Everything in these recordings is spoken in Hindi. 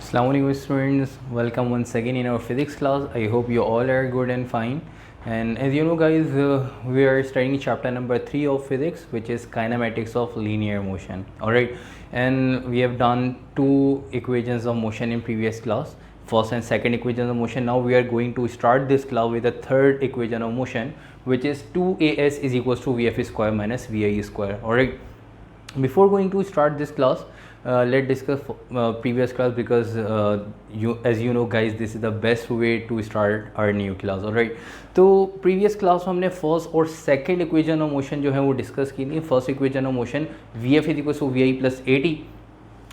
Assalamualaikum students, welcome once again in our physics class. I hope you all are good and fine. And as you know guys, we are studying chapter number 3 of physics, which is kinematics of linear motion. Alright, and we have done two equations of motion in previous class, first and second equations of motion. Now we are going to start this class with the third equation of motion, which is 2as is equals to vf square minus vi square. Alright, before going to start this class, let's discuss previous class because as you know guys, this is the best way to start our new class. alright, तो प्रीवियस क्लास में हमने फर्स्ट और सेकंड इक्वेशन ऑफ मोशन जो है वो डिस्कस की थी. First equation of motion v f equal to v I plus a t,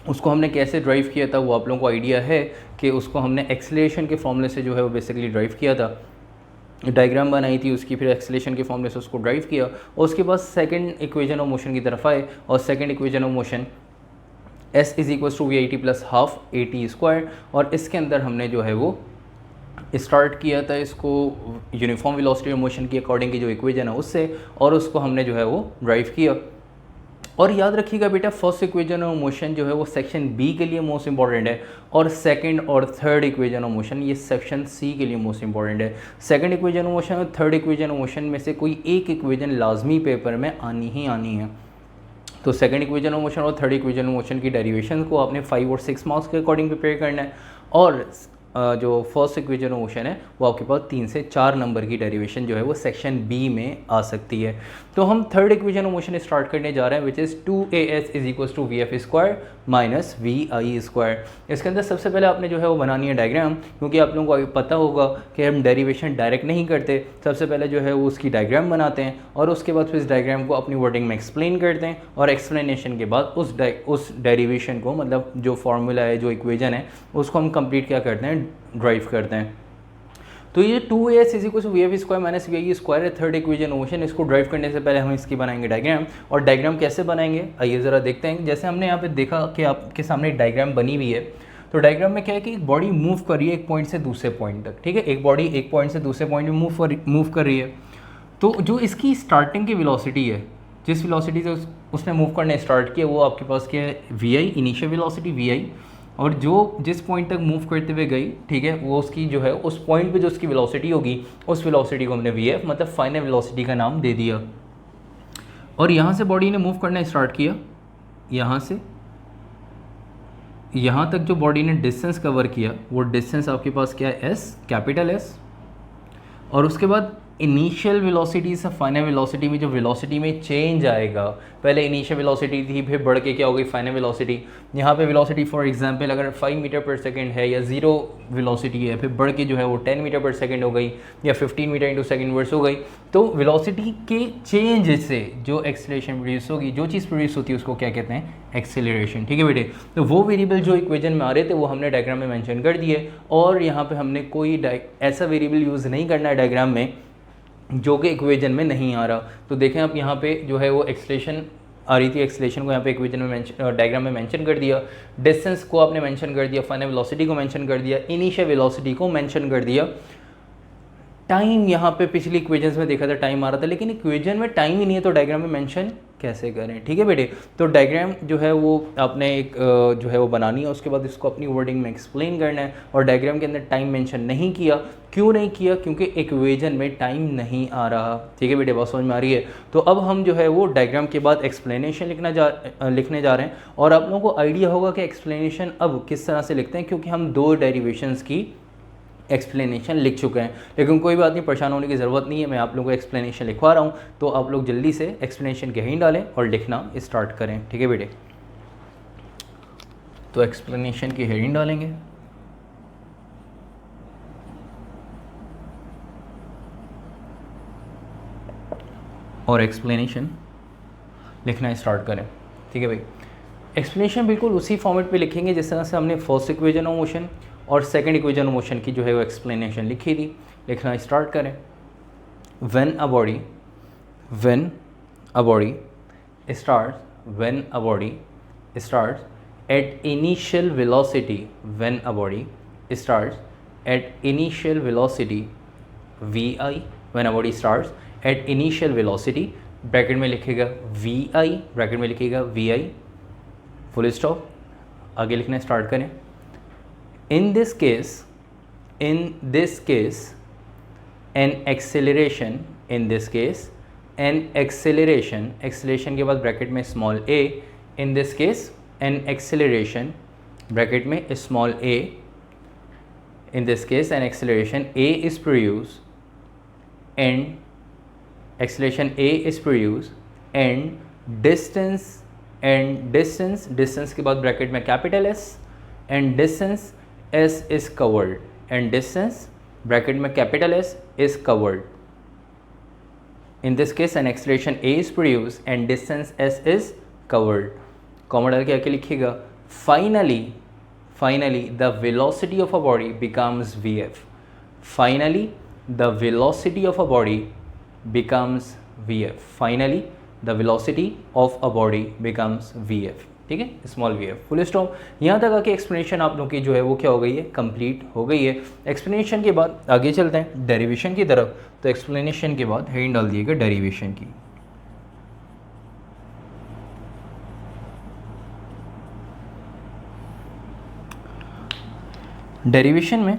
उसको हमने कैसे ड्राइव किया था वो आप लोगों को आइडिया है कि उसको हमने एक्सेलरेशन के फॉर्मूले से जो है वो बेसिकली ड्राइव किया था. डायग्राम बनाई थी उसकी, फिर एक्सेलरेशन के फॉर्मूले से उसको ड्राइव किया और उसके बाद सेकंड इक्वेशन ऑफ मोशन की तरफ आए. और second equation of motion s is equal to v i t plus half a t square, और इसके अंदर हमने जो है वो स्टार्ट किया था इसको यूनिफॉर्म वेलोसिटी ऑफ मोशन की अकॉर्डिंग की जो इक्वेशन है उससे, और उसको हमने जो है वो ड्राइव किया. और याद रखिएगा बेटा, फर्स्ट इक्वेशन ऑफ मोशन जो है वो सेक्शन बी के लिए मोस्ट इंपॉर्टेंट है, और सेकंड और थर्ड इक्वेशन ऑफ मोशन ये सेक्शन सी के लिए मोस्ट इंपॉर्टेंट है. सेकंड इक्वेशन ऑफ मोशन और थर्ड इक्वेशन ऑफ मोशन में से कोई एक इक्वेशन लाजमी पेपर में आनी ही आनी है. तो सेकंड इक्वेशन ऑफ मोशन और थर्ड इक्वेशन ऑफ मोशन की डेरिवेशन को आपने 5 और 6 मार्क्स के अकॉर्डिंग प्रिपेयर करना है, और जो फर्स्ट इक्वेशन ऑफ मोशन है वो आपके पास 3 से 4 नंबर की डेरिवेशन जो है वो सेक्शन बी में आ सकती है. तो हम third equation of motion start करने जा रहे हैं, which is 2as is equals to we f square minus we i square. इसके अंदर सबसे पहले आपने जो है वो बनानी है डायग्राम, क्योंकि आप लोगों को पता होगा कि हम डेरिवेशन डायरेक्ट नहीं करते. सबसे पहले जो है वो उसकी डायग्राम बनाते हैं और उसके बाद फिर इस डायग्राम को अपनी वर्डिंग में एक्सप्लेन करते हैं, और एक्सप्लेनेशन के बाद उस डेरिवेशन को, मतलब जो फार्मूला है, जो इक्वेशन है, उसको हम कंप्लीट क्या करते हैं, ड्राइव करते हैं. तो ये 2as is equal to we f square minus we i square है थर्ड इक्वेशन मोशन. इसको ड्राइव करने से पहले हम इसकी बनाएंगे डायग्राम, और डायग्राम कैसे बनाएंगे आइए ज़रा देखते हैं. जैसे हमने यहाँ पे देखा कि आपके सामने एक डायग्राम बनी हुई है, तो डायग्राम में क्या है कि एक बॉडी मूव कर रही है एक पॉइंट से दूसरे पॉइंट तक. ठीक है, एक बॉडी एक पॉइंट से दूसरे पॉइंट में मूव कर रही है. तो जो इसकी स्टार्टिंग की वेलोसिटी है, जिस वेलोसिटी से उसने मूव करने स्टार्ट किया, वो आपके पास क्या है, V I, initial velocity V आई, और जो जिस पॉइंट तक मूव करते हुए गई, ठीक है, वो उसकी जो है उस पॉइंट पे जो उसकी वेलोसिटी होगी, उस वेलोसिटी को हमने वी एफ मतलब फाइनल वेलोसिटी का नाम दे दिया. और यहाँ से बॉडी ने मूव करना स्टार्ट किया, यहाँ से यहाँ तक जो बॉडी ने डिस्टेंस कवर किया, वो डिस्टेंस आपके पास क्या है, एस, कैपिटल एस. और उसके बाद इनिशियल वेलोसिटी से फाइनल वेलोसिटी में जो वेलोसिटी में चेंज आएगा, पहले इनिशियल वेलोसिटी थी, फिर बढ़ के क्या हो गई फाइनल वेलोसिटी. यहाँ पे वेलोसिटी फॉर एग्जांपल अगर 5 मीटर पर सेकंड है या 0 वेलोसिटी है, फिर बढ़ के जो है वो 10 मीटर पर सेकंड हो गई या 15 मीटर इंटू सेकंड वर्स हो गई. तो वेलोसिटी के चेंज से जो एक्सेलरेशन प्रोड्यूस होगी, जो चीज़ प्रोड्यूस होती है उसको क्या कहते हैं, एक्सेलरेशन. ठीक है बेटे, तो वो वेरिएबल जो इक्वेशन में आ रहे थे वो हमने डायग्राम में मेंशन कर दिए, और यहाँ पे हमने कोई ऐसा वेरिएबल यूज़ नहीं करना है डायग्राम में जो कि इक्वेशन में नहीं आ रहा. तो देखें आप यहाँ पे जो है वो एक्सेलरेशन आ रही थी, एक्सेलरेशन को यहाँ पे इक्वेशन में डायग्राम में मेंशन कर दिया, डिस्टेंस को आपने मेंशन कर दिया, फाइनल वेलोसिटी को मेंशन कर दिया, इनिशियल वेलोसिटी को मेंशन कर दिया. टाइम यहाँ पे पिछली इक्वेशंस में देखा था टाइम आ रहा था, लेकिन इक्वेशन में टाइम ही नहीं है, तो डायग्राम में मेंशन कैसे करें. ठीक है बेटे, तो डायग्राम जो है वो आपने एक जो है वो बनानी है, उसके बाद इसको अपनी वर्डिंग में एक्सप्लेन करना है. और डायग्राम के अंदर टाइम मेंशन नहीं किया, क्यों नहीं किया, क्योंकि इक्वेशन में टाइम नहीं आ रहा. ठीक है बेटे, बात समझ में आ रही है. तो अब हम जो है वो डायग्राम के बाद एक्सप्लेनेशन लिखने जा रहे हैं, और आप लोगों को आइडिया होगा कि एक्सप्लेनेशन अब किस तरह से लिखते हैं, क्योंकि हम 2 डेरिवेशंस की एक्सप्लेनेशन लिख चुके हैं. लेकिन कोई बात नहीं, परेशान होने की ज़रूरत नहीं है, मैं आप लोगों को एक्सप्लेनेशन लिखवा रहा हूँ, तो आप लोग जल्दी से एक्सप्लेनेशन के हेडिंग डालें और लिखना स्टार्ट करें. ठीक है बेटे, तो एक्सप्लेनेशन की हेडिंग डालेंगे, और एक्सप्लेनेशन लिखना स्टार्ट करें. ठीक है भाई, एक्सप्लेनेशन बिल्कुल उसी फॉर्मेट पे लिखेंगे जिस तरह से हमने फर्स्ट इक्वेशन ऑफ मोशन और सेकंड इक्वेशन ऑफ मोशन की जो है वो एक्सप्लेनेशन लिखी थी. लिखना स्टार्ट करें. When a body starts at initial velocity, when a body starts at initial velocity vi, when a body starts at initial velocity, bracket में लिखेगा vi, ब्रैकेट में लिखेगा vi, फुल स्टॉप. आगे लिखना स्टार्ट करें. in this case an acceleration, in this case an acceleration के बाद ब्रैकेट में small a, in this case an acceleration bracket में small a, in this case an acceleration a is produced and acceleration a is produced and distance के बाद ब्रैकेट में capital S and distance s is covered, and distance bracket में capital S is covered. In this case an acceleration a is produced and distance s is covered. Comma डाल के आके लिखिएगा finally the velocity of a body becomes vf. Finally the velocity of a body becomes vf. Finally the velocity of a body becomes vf. ठीक है, small V F, full stop. यहाँ तक आके एक्सप्लेनेशन आप लोगों की जो है वो क्या हो गई है, कंप्लीट हो गई है. एक्सप्लेनेशन के बाद आगे चलते हैं डेरिवेशन की तरफ. तो एक्सप्लेनेशन के बाद हेडिंग डाल दिएगा डेरिवेशन की. डेरिवेशन में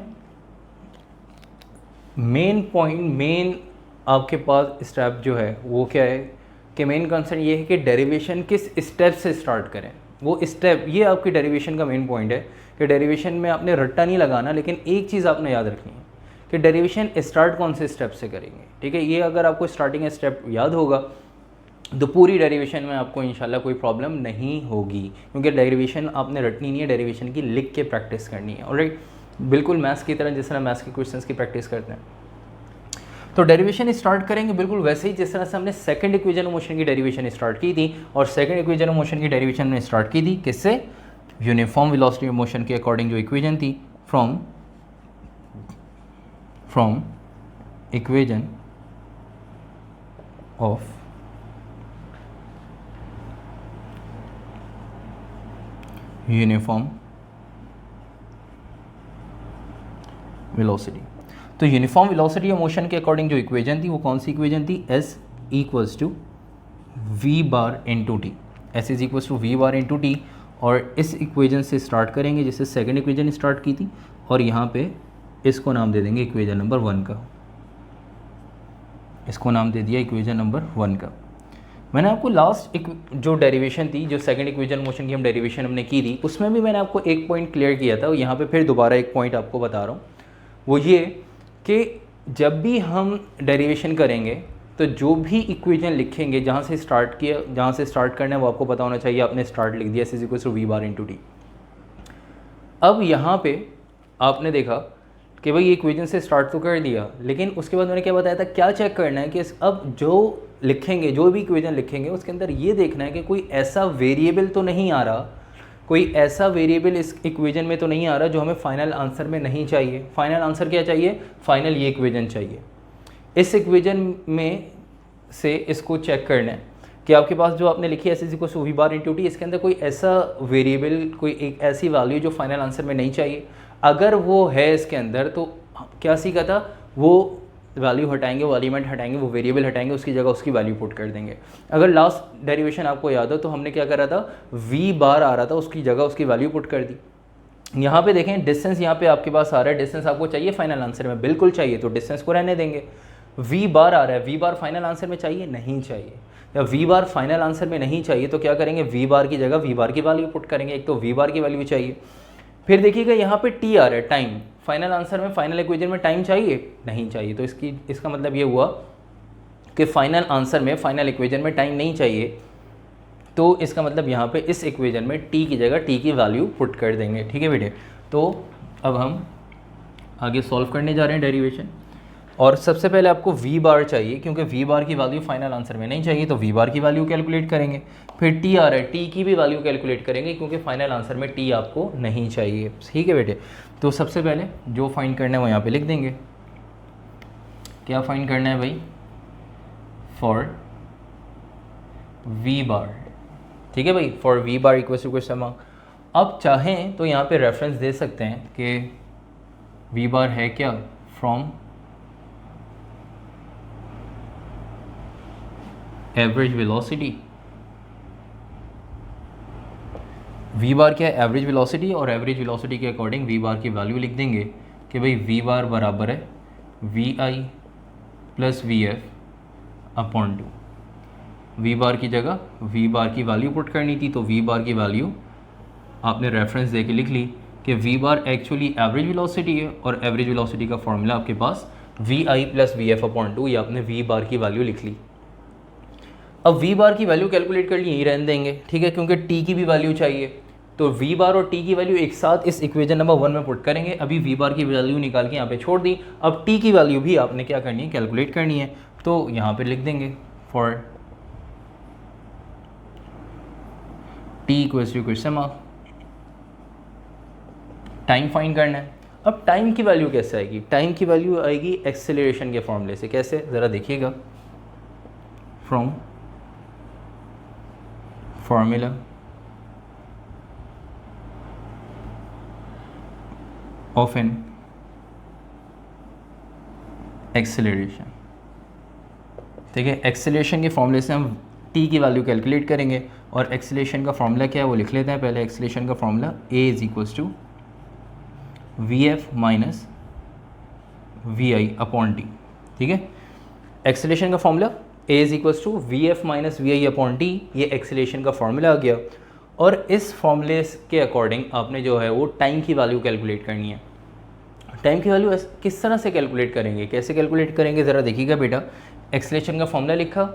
मेन आपके पास स्टेप जो है वो क्या है कि मेन कंसर्न ये है कि डेरिवेशन किस स्टेप से स्टार्ट करें. वो स्टेप, ये आपकी डेरिवेशन का मेन पॉइंट है कि डेरिवेशन में आपने रट्टा नहीं लगाना, लेकिन एक चीज़ आपने याद रखनी है कि डेरिवेशन स्टार्ट कौन से स्टेप से करेंगे. ठीक है, ये अगर आपको स्टार्टिंग स्टेप याद होगा तो पूरी डेरिवेशन में आपको इंशाल्लाह कोई प्रॉब्लम नहीं होगी, क्योंकि डेरिवेशन आपने रटनी नहीं है, डेरिवेशन की लिख के प्रैक्टिस करनी है. ऑलराइट, बिल्कुल मैथ्स की तरह, जिस तरह मैथ्स के क्वेश्चंस की प्रैक्टिस करते हैं. तो डेरिवेशन स्टार्ट करेंगे बिल्कुल वैसे ही जिस तरह से हमने सेकंड इक्वेशन ऑफ मोशन की डेरिवेशन स्टार्ट की थी. और सेकंड इक्वेशन ऑफ मोशन की डेरिवेशन में स्टार्ट की थी किससे, यूनिफॉर्म वेलोसिटी ऑफ मोशन के अकॉर्डिंग जो इक्वेशन थी from equation of uniform velocity. तो यूनिफॉर्म वेलोसिटी ऑफ मोशन के अकॉर्डिंग जो इक्वेशन थी वो कौन सी इक्वेशन थी, S equals to v bar into t. S is equals to v bar into t. और इस इक्वेशन से स्टार्ट करेंगे जिससे सेकंड इक्वेशन स्टार्ट की थी, और यहाँ पे इसको नाम दे देंगे इक्वेशन नंबर 1 का. इसको नाम दे दिया इक्वेशन नंबर 1 का. मैंने आपको लास्ट एक जो डेरिवेशन थी, जो सेकंड इक्वेशन मोशन की हम डेरिवेशन हमने की थी, उसमें भी मैंने आपको एक पॉइंट क्लियर किया था. यहाँ पे फिर दोबारा एक पॉइंट आपको बता रहा हूँ, वो ये कि जब भी हम डेरिवेशन करेंगे तो जो भी इक्वेशन लिखेंगे, जहाँ से स्टार्ट करना है वो आपको पता होना चाहिए. आपने स्टार्ट लिख दिया S is equal to v bar into t. अब यहाँ पे आपने देखा कि भाई ये इक्वेशन से स्टार्ट तो कर दिया, लेकिन उसके बाद मैंने क्या बताया था, क्या चेक करना है कि अब जो लिखेंगे, जो भी इक्वेशन लिखेंगे उसके अंदर ये देखना है कि कोई ऐसा वेरिएबल तो नहीं आ रहा, कोई ऐसा वेरिएबल इस इक्वेशन में तो नहीं आ रहा जो हमें फाइनल आंसर में नहीं चाहिए. फाइनल आंसर क्या चाहिए, फाइनल ये इक्वेशन चाहिए. इस इक्वेशन में से इसको चेक करना है कि आपके पास जो आपने लिखी है S is equal to v bar into t, इसके अंदर कोई ऐसा वेरिएबल, कोई एक ऐसी वैल्यू जो फाइनल आंसर में नहीं चाहिए. अगर वो है इसके अंदर तो क्या सीखा था, वो वैल्यू हटाएंगे, वो एलिमेंट हटाएंगे, वो वेरिएबल हटाएंगे, उसकी जगह उसकी वैल्यू पुट कर देंगे. अगर लास्ट डेरिवेशन आपको याद हो तो हमने क्या करा था, v बार आ रहा था, उसकी जगह उसकी वैल्यू पुट कर दी. यहाँ पे देखें डिस्टेंस यहाँ पे आपके पास आ रहा है, डिस्टेंस आपको चाहिए फाइनल आंसर में, बिल्कुल चाहिए, तो डिस्टेंस को रहने देंगे. v बार आ रहा है, v बार फाइनल आंसर में चाहिए, नहीं चाहिए. या v बार फाइनल आंसर में नहीं चाहिए तो क्या करेंगे, v बार की जगह v बार की वैल्यू पुट करेंगे. एक तो v बार की वैल्यू चाहिए. फिर देखिएगा यहाँ पे t आ रहा है, टाइम. फाइनल आंसर में, फाइनल इक्वेशन में टाइम चाहिए, नहीं चाहिए. तो इसका मतलब ये हुआ कि फाइनल आंसर में, फाइनल इक्वेशन में टाइम नहीं चाहिए. तो इसका मतलब यहाँ पे इस इक्वेशन में t की जगह t की वैल्यू पुट कर देंगे. ठीक है बेटे, तो अब हम आगे सॉल्व करने जा रहे हैं डेरिवेशन. और सबसे पहले आपको v बार चाहिए, क्योंकि v बार की वैल्यू फाइनल आंसर में नहीं चाहिए, तो v बार की वैल्यू कैलकुलेट करेंगे. फिर t आ रहा है, t की भी वैल्यू कैलकुलेट करेंगे, क्योंकि फाइनल आंसर में t आपको नहीं चाहिए. ठीक है बेटे, तो सबसे पहले जो फाइंड करना है वो यहाँ पे लिख देंगे. क्या फाइंड करना है भाई, फॉर v बार. ठीक है भाई, for v bar equal to question mark. अब चाहें तो यहाँ पे रेफरेंस दे सकते हैं कि v बार है क्या, फ्रॉम एवरेज वेलोसिटी. वी बार क्या है, एवरेज वेलोसिटी, और एवरेज वेलोसिटी के अकॉर्डिंग वी बार की वैल्यू लिख देंगे कि भाई वी बार बराबर है वी आई plus V F upon 2। V bar की जगह वी बार की वैल्यू पुट करनी थी, तो वी बार की वैल्यू आपने रेफरेंस दे के लिख ली कि V bar actually average velocity है, और एवरेज वेलोसिटी का फॉर्मूला आपके पास वी आई प्लस वी एफ अपॉन 2, ये आपने वी बार की वैल्यू लिख ली। अब वी बार की वैल्यू कैलकुलेट कर ली, यहीं रहने देंगे, ठीक है, क्योंकि टी की भी वैल्यू चाहिए। तो वी बार और टी की वैल्यू एक साथ इस इक्वेशन नंबर 1 में पुट करेंगे। अभी वी बार की वैल्यू निकाल के यहाँ पे छोड़ दी, अब टी की वैल्यू भी आपने क्या करनी है, कैलकुलेट करनी है। तो यहाँ पे लिख देंगे for t equals to question mark, time find करना है। अब टाइम की वैल्यू कैसे आएगी, टाइम की वैल्यू आएगी एक्सेलरेशन के फॉर्मूले से। कैसे, ज़रा देखिएगा, from formula of an acceleration, ठीक है। एक्सेलरेशन के फॉर्मूले से हम टी की वैल्यू कैलकुलेट करेंगे, और एक्सेलरेशन का फॉर्मूला क्या है वो लिख लेते हैं पहले। एक्सेलरेशन का formula a is equals to V F minus we I upon t, ठीक है। एक्सेलरेशन का formula a is equals to V F minus we I upon t, ये एक्सेलरेशन का फॉर्मूला आ गया। और इस फॉर्मूले के अकॉर्डिंग आपने जो है वो टाइम की वैल्यू कैलकुलेट करनी है। टाइम की वैल्यू किस तरह से कैलकुलेट करेंगे, कैसे कैलकुलेट करेंगे, ज़रा देखिएगा बेटा। एक्सेलरेशन का फॉर्मूला लिखा,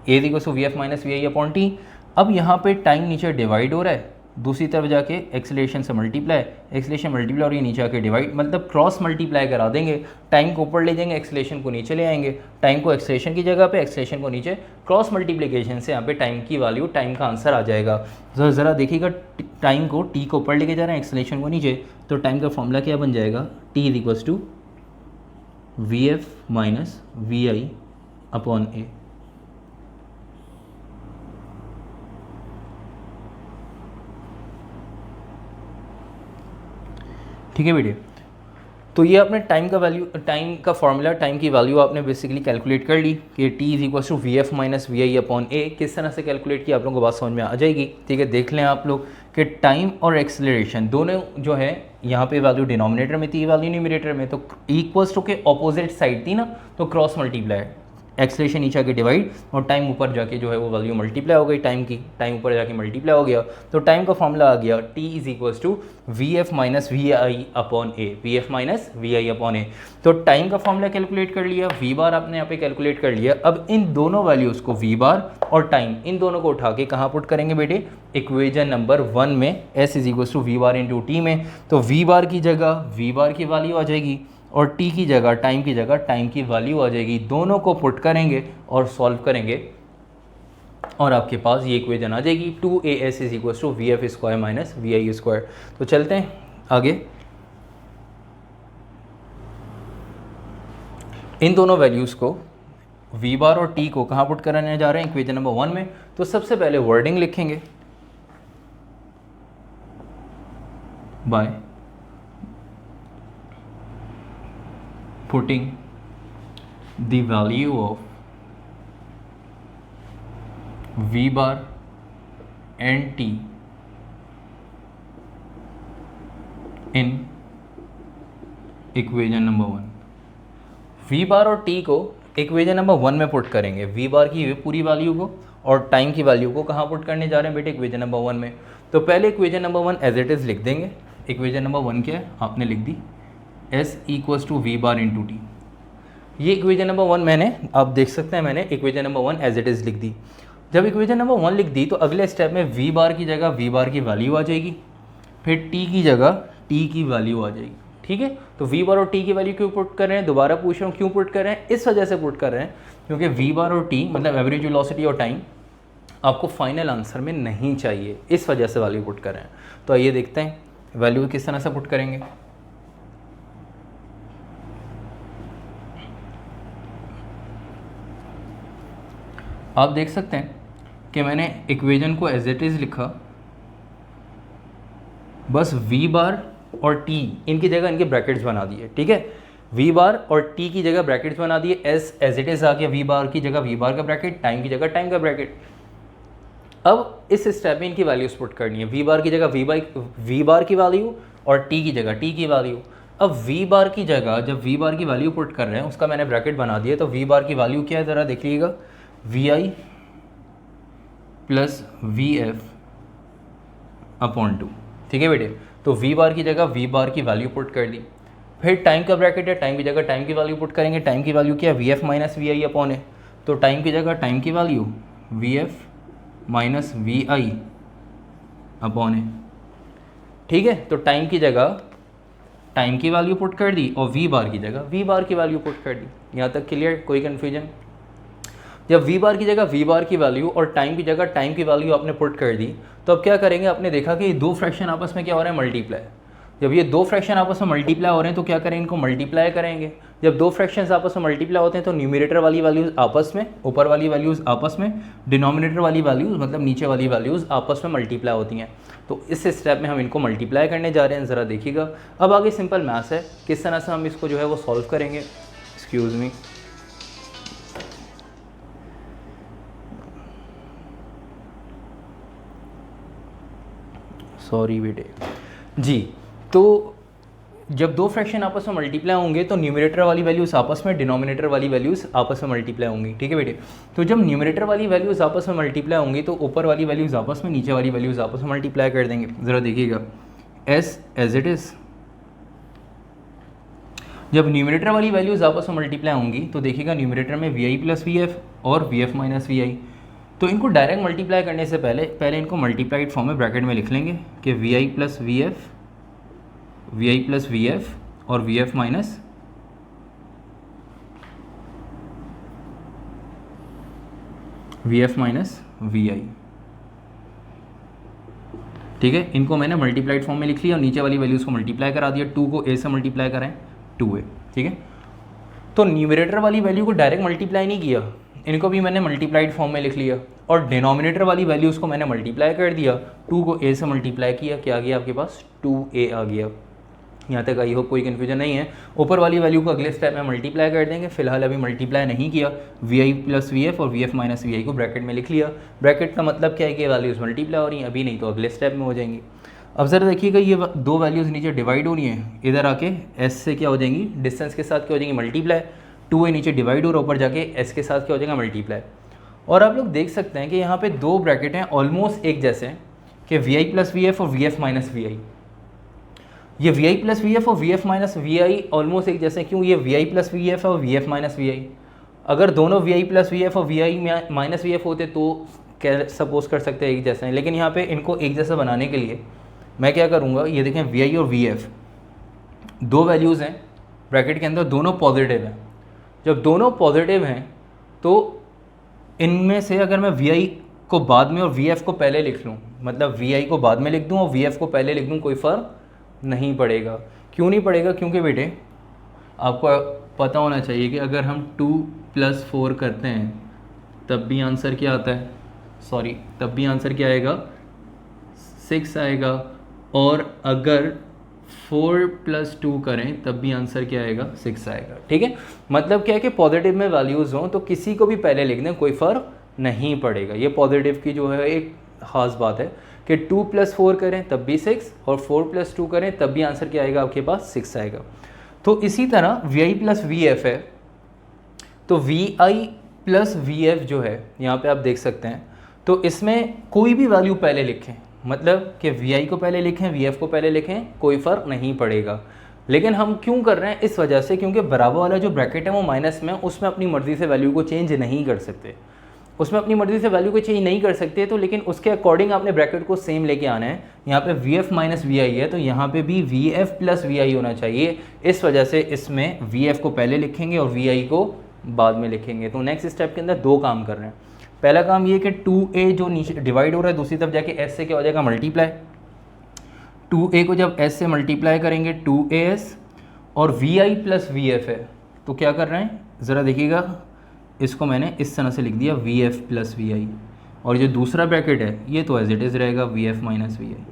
A is equals to V F minus we I upon T. अब यहाँ पे टाइम नीचे डिवाइड हो रहा है, दूसरी तरफ जाके एक्सेलरेशन से मल्टीप्लाई, एक्सेलरेशन मल्टीप्लाई और ये नीचे आके डिवाइड, मतलब क्रॉस मल्टीप्लाई करा देंगे। टाइम को ऊपर ले जाएंगे, एक्सेलरेशन को नीचे ले आएंगे, टाइम को एक्सेलरेशन की जगह पे, एक्सेलरेशन को नीचे, क्रॉस मल्टीप्लिकेशन से यहाँ पे टाइम की वैल्यू, टाइम का आंसर आ जाएगा। ज़रा देखिएगा, टाइम को टी को ऊपर लेके जा रहे हैं, एक्सेलरेशन को नीचे, तो टाइम का फॉर्मूला क्या बन जाएगा, T is equals to V F minus we I upon A. ठीक है बेटे, तो ये आपने टाइम का वैल्यू, टाइम का फॉर्मूला, टाइम की वैल्यू आपने बेसिकली कैलकुलेट कर ली कि T is equal to V F minus we I upon A. किस तरह से कैलकुलेट किया आप लोगों को बात समझ में आ जाएगी, ठीक है। देख लें आप लोग कि टाइम और एक्सेलरेशन दोनों जो है यहाँ पे वैल्यू डिनोमिनेटर में थी, वैल्यू न्यूमरेटर में, तो इक्वल्स टू के ऑपोजिट साइड थी ना, तो क्रॉस मल्टीप्लाई, एक्सेलरेशन नीचे आके डिवाइड और टाइम ऊपर जाके जो है वो वैल्यू मल्टीप्लाई हो गई टाइम की, टाइम ऊपर जाके मल्टीप्लाई हो गया। तो टाइम का फॉर्मूला आ गया T is equals to V F minus we I upon A, V F minus we I upon A. तो टाइम का फॉर्मूला कैलकुलेट कर लिया, वी बार आपने यहाँ पे कैलकुलेट कर लिया। अब इन दोनों वैल्यूज़ को, वी बार और टाइम, इन दोनों को उठा के कहाँ पुट करेंगे बेटे, इक्वेशन नंबर 1 में, s is equals to v bar into t में। तो वी बार की जगह वी बार की वैल्यू आ जाएगी, और टी की जगह, टाइम की जगह टाइम की वैल्यू आ जाएगी। दोनों को पुट करेंगे और सॉल्व करेंगे, और आपके पास ये इक्वेशन आ जाएगी 2as is equal to we f square minus we i square. तो चलते हैं आगे। इन दोनों वैल्यूज़ को, वी बार और टी को कहाँ पुट कराने जा रहे हैं, इक्वेशन नंबर 1 में। तो सबसे पहले वर्डिंग लिखेंगे, bye putting the value of v bar and t in equation number 1। v बार और t को इक्वेशन नंबर 1 में पुट करेंगे, v बार की पूरी वैल्यू को और टाइम की वैल्यू को कहाँ पुट करने जा रहे हैं बेटे, इक्वेशन नंबर 1 में। तो पहले equation number 1 as it is लिख देंगे। इक्वेशन नंबर 1 क्या है, आपने लिख दी S equals to v bar into t. ये इक्वेशन नंबर 1 मैंने, आप देख सकते हैं मैंने equation number 1 as it is लिख दी। जब इक्वेशन नंबर 1 लिख दी तो अगले स्टेप में वी बार की जगह वी बार की वैल्यू आ जाएगी, फिर टी की जगह टी की वैल्यू आ जाएगी, ठीक है। तो वी बार और टी की वैल्यू क्यों पुट कर रहे हैं, दोबारा पूछ रहा हूँ क्यों पुट कर रहे हैं, इस वजह से पुट कर रहे हैं क्योंकि वी बार और टी मतलब एवरेज वेलोसिटी और टाइम आपको फाइनल आंसर में नहीं चाहिए, इस वजह से वैल्यू पुट कर रहे हैं। तो आइए देखते हैं वैल्यू किस तरह से पुट करेंगे। आप देख सकते हैं कि मैंने इक्वेशन को एज इट इज़ लिखा, बस वी बार और टी इनकी जगह इनके ब्रैकेट्स बना दिए, ठीक है। वी बार और टी की जगह ब्रैकेट्स बना दिए, एज इट इज़ आ गया, वी बार की जगह वी बार का ब्रैकेट, टाइम की जगह टाइम का ब्रैकेट। अब इस स्टेप में इनकी वैल्यूज पुट करनी है, वी बार की जगह वी बार की वैल्यू और टी की जगह टी की वैल्यू। अब वी बार की जगह जब वी बार की वैल्यू पुट कर रहे हैं उसका मैंने ब्रैकेट बना दिया, तो वी बार की वैल्यू क्या है ज़रा देखिएगा, वी आई प्लस वी एफ अपॉन 2। ठीक है बेटे, तो वी बार की जगह वी बार की वैल्यू पुट कर दी। फिर टाइम का ब्रैकेट है, टाइम की जगह टाइम की वैल्यू पुट करेंगे। टाइम की वैल्यू क्या है, v F minus we I upon है, तो टाइम की जगह टाइम की value v F minus we I upon है। ठीक है, तो टाइम की जगह टाइम की वैल्यू पुट कर दी और वी बार की जगह वी बार की वैल्यू पुट कर दी। यहाँ तक क्लियर, कोई कन्फ्यूजन? जब वी बार की जगह वी बार की वैल्यू और टाइम की जगह टाइम की वैल्यू आपने पुट कर दी, तो अब क्या करेंगे, आपने देखा कि ये दो फ्रैक्शन आपस में क्या हो रहे हैं, मल्टीप्लाई। जब ये दो फ्रैक्शन आपस में मल्टीप्लाई हो रहे हैं तो क्या करेंगे, इनको मल्टीप्लाई करेंगे। जब दो फ्रैक्शंस आपस में मल्टीप्लाई होते हैं तो न्यूमरेटर वाली वैल्यूज़ आपस में, ऊपर वाली वैल्यूज़ आपस में, डिनोमिनेटर वाली वैल्यूज़ मतलब नीचे वाली वैल्यूज़ आपस में मल्टीप्लाई होती हैं। तो इस स्टेप में हम इनको मल्टीप्लाई करने जा रहे हैं, ज़रा देखिएगा। अब आगे सिंपल मैथ्स है, किस तरह से हम इसको जो है वो सॉल्व करेंगे। एक्सक्यूज़ मी, सॉरी बेटे जी। तो जब दो फ्रैक्शन आपस में मल्टीप्लाई होंगे तो न्यूमरेटर वाली वैल्यूज़ आपस में, डिनोमिनेटर वाली वैल्यूज़ आपस में मल्टीप्लाई होंगी। ठीक है बेटे, तो जब न्यूमरेटर वाली वैल्यूज़ आपस में मल्टीप्लाई होंगी तो ऊपर वाली वैल्यूज़ आपस में, नीचे वाली वैल्यूज़ आपस में मल्टीप्लाई कर देंगे। ज़रा देखिएगा, एस एज इट इज़। जब न्यूमरेटर वाली वैल्यूज़ आपस में मल्टीप्लाई होंगी तो देखिएगा न्यूमरेटर में वी आई प्लस वी एफ और V F minus we i. तो इनको डायरेक्ट मल्टीप्लाई करने से पहले इनको मल्टीप्लाइड फॉर्म में ब्रैकेट में लिख लेंगे कि we I plus V F और V F minus we i. ठीक है, इनको मैंने मल्टीप्लाइड फॉर्म में लिख लिया और नीचे वाली वैल्यूज़ को मल्टीप्लाई करा दिया। 2 को a से मल्टीप्लाई करें 2a। ठीक है, तो न्यूमरेटर वाली वैल्यू को डायरेक्ट मल्टीप्लाई नहीं किया, इनको भी मैंने मल्टीप्लाइड फॉर्म में लिख लिया और डिनोमिनेटर वाली वैल्यूज़ को मैंने मल्टीप्लाई कर दिया। 2 को a से मल्टीप्लाई किया, क्या आ गया आपके पास, 2a आ गया। यहाँ तक आई होप कोई कन्फ्यूजन नहीं है। ऊपर वाली वैल्यू को अगले स्टेप में मल्टीप्लाई कर देंगे, फिलहाल अभी मल्टीप्लाई नहीं किया। वी आई प्लस वी एफ और वी एफ माइनस वी आई को ब्रैकेट में लिख लिया। ब्रैकेट का मतलब क्या है कि वैल्यूज़ मल्टीप्लाई हो रही हैं, अभी नहीं तो अगले स्टेप में हो जाएंगी। अब ज़रा देखिएगा, ये दो वैल्यूज़ नीचे डिवाइड हो रही हैं, इधर आके एस से क्या हो जाएंगी, डिस्टेंस के साथ क्या हो जाएंगी, मल्टीप्लाई। 2a नीचे डिवाइड हो रहा है, ऊपर जाके एस के साथ क्या हो जाएगा, मल्टीप्लाई। और आप लोग देख सकते हैं कि यहाँ पे दो ब्रैकेट हैं ऑलमोस्ट एक जैसे हैं कि we I plus V F और V F minus we I. ये वी आई प्लस वी एफ और V F minus we I almost एक जैसे, क्यों, ये वी आई प्लस वी एफ और V F minus we I. अगर दोनों वी आई प्लस वी एफ और we I minus V F होते तो क्या सपोज कर सकते हैं एक जैसे हैं, लेकिन यहाँ पे इनको एक जैसा बनाने के लिए मैं क्या करूँगा, ये देखें वी आई और वी एफ दो वैल्यूज़ हैं ब्रैकेट के अंदर, दोनों पॉजिटिव हैं। जब दोनों पॉजिटिव हैं तो इनमें से अगर मैं वी आई को बाद में और वी एफ को पहले लिख लूँ, मतलब वी आई को बाद में लिख दूँ और वी एफ को पहले लिख दूँ, कोई फ़र्क नहीं पड़ेगा। क्यों नहीं पड़ेगा, क्योंकि बेटे आपको पता होना चाहिए कि अगर हम 2 + 4 करते हैं तब भी आंसर क्या आता है, तब भी आंसर क्या आएगा, 6 आएगा। और अगर 4 + 2 करें तब भी आंसर क्या आएगा, 6 आएगा। ठीक है, मतलब क्या है कि पॉजिटिव में वैल्यूज़ हों तो किसी को भी पहले लिख दें, कोई फ़र्क नहीं पड़ेगा। ये पॉजिटिव की जो है एक ख़ास बात है कि 2 + 4 करें तब भी 6 और 4 + 2 करें तब भी आंसर क्या आएगा, आपके पास 6 आएगा। तो इसी तरह वी आई प्लस वी एफ है, तो v I plus we f जो है यहाँ पे आप देख सकते हैं, तो इसमें कोई भी वैल्यू पहले लिखें, मतलब कि वी आई को पहले लिखें, वी एफ को पहले लिखें, कोई फ़र्क नहीं पड़ेगा। लेकिन हम क्यों कर रहे हैं, इस वजह से क्योंकि बराबर वाला जो ब्रैकेट है वो माइनस में, उसमें अपनी मर्ज़ी से वैल्यू को चेंज नहीं कर सकते, उसमें अपनी मर्ज़ी से वैल्यू को चेंज नहीं कर सकते। तो लेकिन उसके अकॉर्डिंग आपने ब्रैकेट को सेम लेके आना है। यहाँ पे वी एफ माइनस वी आई है तो यहाँ पे भी वी एफ प्लस वी आई होना चाहिए। इस वजह से इसमें वी एफ को पहले लिखेंगे और वी आई को बाद में लिखेंगे। तो नेक्स्ट स्टेप के अंदर दो काम कर रहे हैं। पहला काम ये कि 2a जो नीचे डिवाइड हो रहा है दूसरी तरफ जाके s से क्या हो जाएगा, मल्टीप्लाई। 2a को जब s से मल्टीप्लाई करेंगे 2as, और we I plus V F है तो क्या कर रहे हैं, ज़रा देखिएगा, इसको मैंने इस तरह से लिख दिया वी एफ प्लस वी आई, और जो दूसरा ब्रैकेट है ये तो एज इट इज़ रहेगा v F minus we i.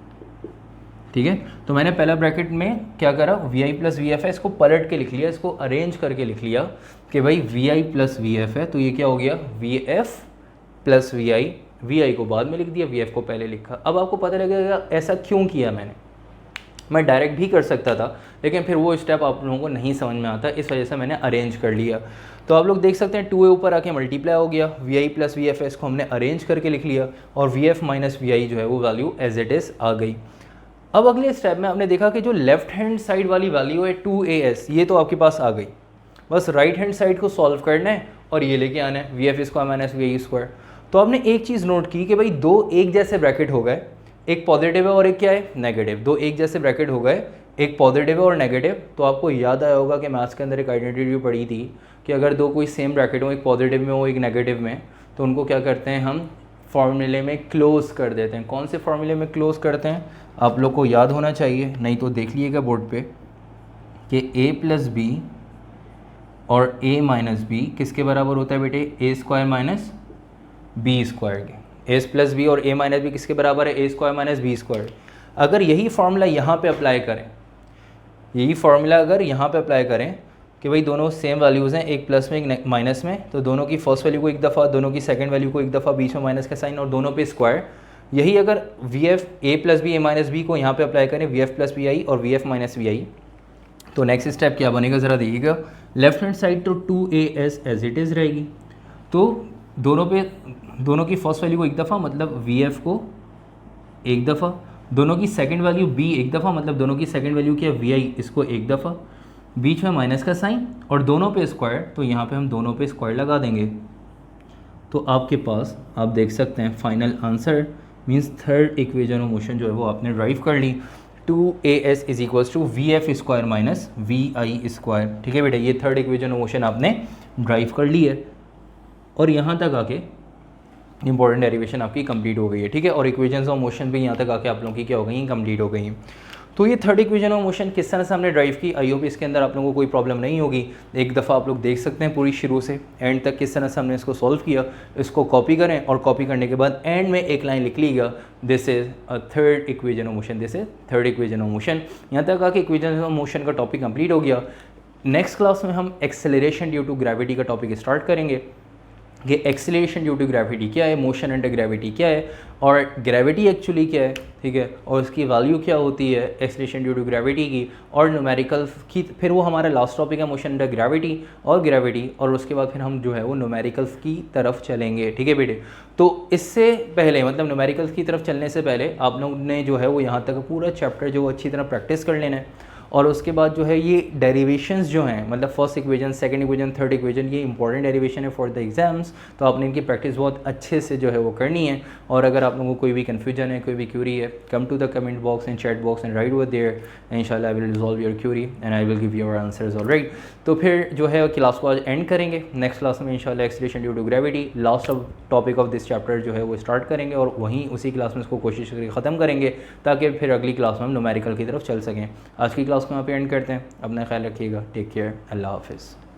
ठीक है, तो मैंने पहला ब्रैकेट में क्या करा, वी आई प्लस वी एफ है, इसको पलट के लिख लिया, इसको अरेंज करके लिख लिया कि भाई वी आई प्लस वी एफ है, तो ये क्या हो गया, V F plus we I V आई को बाद में लिख दिया, वी एफ को पहले लिखा। अब आपको पता लगेगा ऐसा क्यों किया मैंने। मैं डायरेक्ट भी कर सकता था, लेकिन फिर वो स्टेप आप लोगों को नहीं समझ में आता, इस वजह से मैंने अरेंज कर लिया। तो आप लोग देख सकते हैं 2a ऊपर आके मल्टीप्लाई हो गया, v I plus we f s को हमने अरेंज करके लिख लिया, और V F minus we i जो है वो वैल्यू एज इट इज़ आ गई। अब अगले स्टेप में आपने देखा कि जो लेफ्ट हैंड साइड वाली वैल्यू है 2as, ये तो आपके पास आ गई, बस राइट हैंड साइड को सॉल्व करना है और ये लेके आना है v f square minus we i square. तो आपने एक चीज़ नोट की कि भाई दो एक जैसे ब्रैकेट हो गए, एक पॉजिटिव है और एक क्या है नेगेटिव, दो एक जैसे ब्रैकेट हो गए, एक पॉजिटिव है और नेगेटिव। तो आपको याद आया होगा कि मैथ्स के अंदर एक आइडेंटिटी पढ़ी थी कि अगर दो कोई सेम ब्रैकेट हो, एक पॉजिटिव में हो एक नेगेटिव में, तो उनको क्या करते हैं हम फार्मूले में क्लोज कर देते हैं। कौन से फार्मूले में क्लोज करते हैं आप लोग को याद होना चाहिए, नहीं तो देख लीजिएगा बोर्ड पे कि a प्लस बी और a माइनस बी किसके बराबर होता है बेटे, a square minus b square के। a प्लस बी और a माइनस बी किसके बराबर है, a square minus b square. अगर यही फार्मूला यहाँ पे अप्लाई करें, यही फार्मूला अगर यहाँ पे अप्लाई करें कि भाई दोनों सेम वैल्यूज़ हैं, एक प्लस में एक माइनस में, तो दोनों की फर्स्ट वैल्यू को एक दफ़ा, दोनों की सेकंड वैल्यू को एक दफ़ा, बीच में माइनस का साइन और दोनों पे स्क्वायर। यही अगर v f a plus b a minus b को यहाँ पे अप्लाई करें, वी एफ प्लस वी आई और V F minus we i, तो नेक्स्ट स्टेप क्या बनेगा ज़रा देखिएगा। लेफ्ट हैंड साइड तो 2as एज इट इज़ रहेगी, तो दोनों की फर्स्ट वैल्यू को एक दफ़ा, मतलब वी एफ को एक दफ़ा, दोनों की सेकंड वैल्यू b एक दफ़ा, मतलब दोनों की सेकंड वैल्यू क्या वी आई, इसको एक दफ़ा, बीच में माइनस का साइन और दोनों पे स्क्वायर, तो यहाँ पे हम दोनों पे स्क्वायर लगा देंगे। तो आपके पास आप देख सकते हैं final answer means third equation of motion जो है वो आपने ड्राइव कर ली। 2as is equals to we f square minus we i square. ठीक है बेटा, ये थर्ड इक्वेशन ऑफ मोशन आपने ड्राइव कर ली है और यहाँ तक आके इंपॉर्टेंट डेरिवेशन आपकी कंप्लीट हो गई है। ठीक है, और इक्वेशंस ऑफ मोशन भी यहाँ तक आके आप लोगों की क्या हो गई, कंप्लीट हो गई हैं। तो ये थर्ड इक्वेशन ऑफ मोशन किस तरह से हमने ड्राइव की, आई होप इसके अंदर आप लोगों को कोई प्रॉब्लम नहीं होगी। एक दफ़ा आप लोग देख सकते हैं पूरी शुरू से एंड तक किस तरह से हमने इसको सॉल्व किया। इसको कॉपी करें और कॉपी करने के बाद एंड में एक लाइन लिख लीजिएगा, this is a third equation of motion, this is third equation of motion. यहाँ तक आके इक्वेशन ऑफ मोशन का टॉपिक कंप्लीट हो गया। नेक्स्ट क्लास में हम एक्सेलरेशन ड्यू टू ग्रेविटी का टॉपिक स्टार्ट करेंगे कि एक्सेलरेशन ड्यू टू ग्रेविटी क्या है, मोशन अंडर ग्रेविटी क्या है, और ग्रेविटी एक्चुअली क्या है। ठीक है, और उसकी वैल्यू क्या होती है एक्सेलरेशन ड्यू टू ग्रेविटी की, और न्यूमेरिकल की। फिर वो हमारा लास्ट टॉपिक है मोशन अंडर ग्रेविटी और ग्रेविटी, और उसके बाद फिर हम जो है वो न्यूमेरिकल्स की तरफ चलेंगे। ठीक है बेटे, तो इससे पहले मतलब न्यूमेरिकल्स की तरफ चलने से पहले आप लोग ने जो है वो यहाँ तक पूरा चैप्टर जो अच्छी तरह प्रैक्टिस कर लेना है। और उसके बाद जो है ये डेरिवेशंस जो हैं, मतलब first equation, second equation, third equation, ये इंपॉर्टेंट डेरिवेशन है फॉर द एग्जाम्स। तो आपने इनकी प्रैक्टिस बहुत अच्छे से जो है वो करनी है। और अगर आप लोगों को कोई भी कन्फ्यूजन है, कोई भी क्यूरी है, come to the comment box and chat box and write over there, इंशाल्लाह I will resolve your query and I will give your answers alright. तो फिर जो है क्लास को आज एंड करेंगे। नेक्स्ट क्लास में इंशाल्लाह acceleration due to gravity last of topic of this chapter जो है वो स्टार्ट करेंगे, और वहीं उसी क्लास में इसको कोशिश करके ख़त्म करेंगे ताकि फिर अगली क्लास में हम न्यूमेरिकल की तरफ चल सकें। आज की क्लास को यहाँ पे एंड करते हैं। अपना ख्याल रखिएगा, टेक केयर, अल्लाह हाफिज़।